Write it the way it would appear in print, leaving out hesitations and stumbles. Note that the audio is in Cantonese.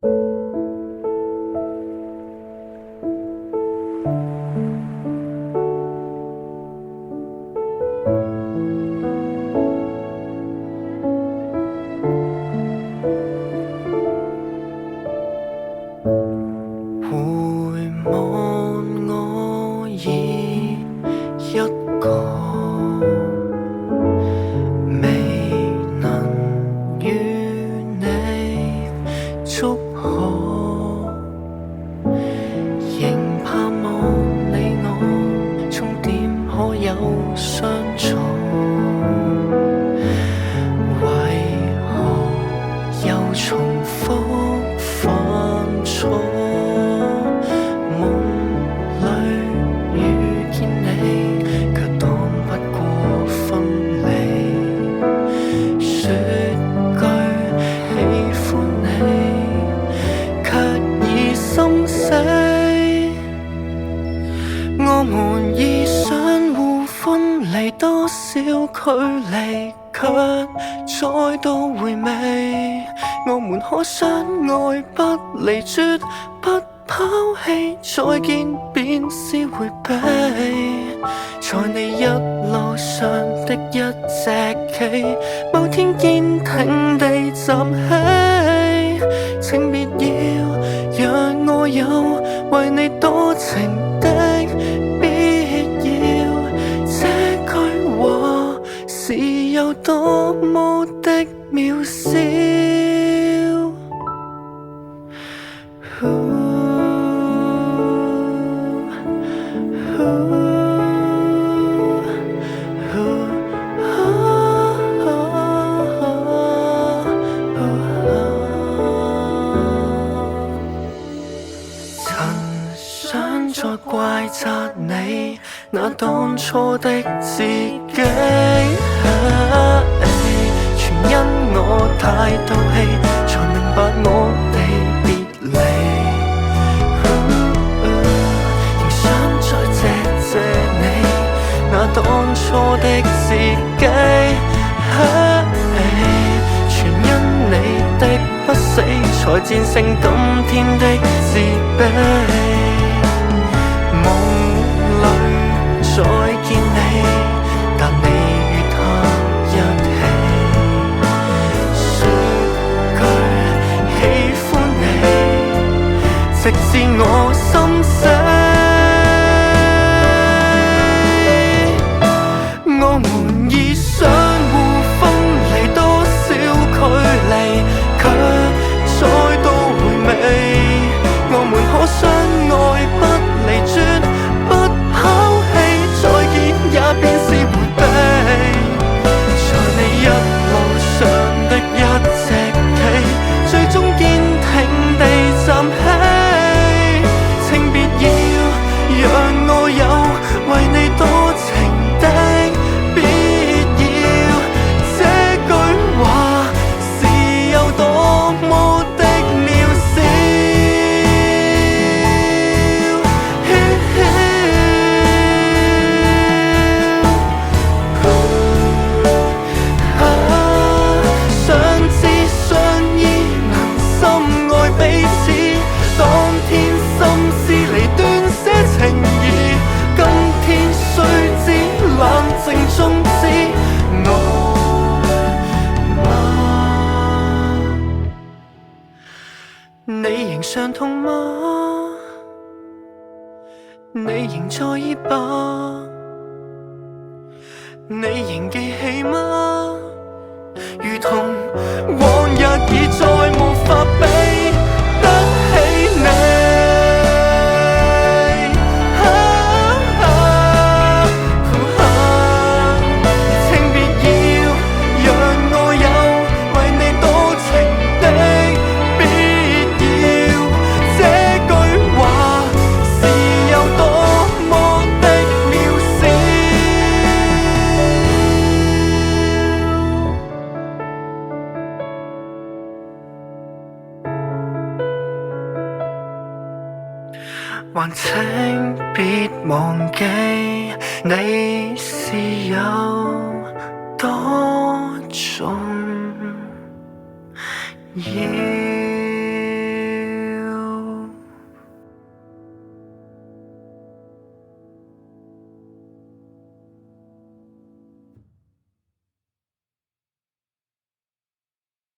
回望我已一個，未能與你祝賀，仍盼望你我終點可有相助。為何又重複犯錯？夢裏遇見你，卻當不過分離。說句喜歡你，卻已心死。我們已相互分離，多少距離，卻再度回味。我們可相愛不離，絕不拋棄，再見便是迴避。在你一路上的一隻旗，某天堅挺地站起。請別要讓我有為你多情的必要，這句話是有多麼的渺小。曾想再怪責你那當初的自己，全因我太妒氣，才明白我哋別離。仍想再謝謝你那當初的自己，全因你的不死，才戰勝今天的自卑。夢裏再見你，但你與他一起，說句喜歡你，直至我心死。我們已相互分離，多少距離，卻再度回味。我們可相愛不離，絕不拋棄，再見也便是迴避。在你一路上的一隻旗，最終堅挺地站起。請別要讓我有為你多情的必要，這句話是有多麼的渺小。想知相依能深愛彼此，當天心思離斷些情誼，今天須知冷靜中知愛嗎？你仍傷痛嗎？你仍在意吧？你仍記起嗎？如同往日已再無法比得起你。請別要讓我有為你多情的必要，這句話是有多麼的渺小。還請別忘記，你是有多重要。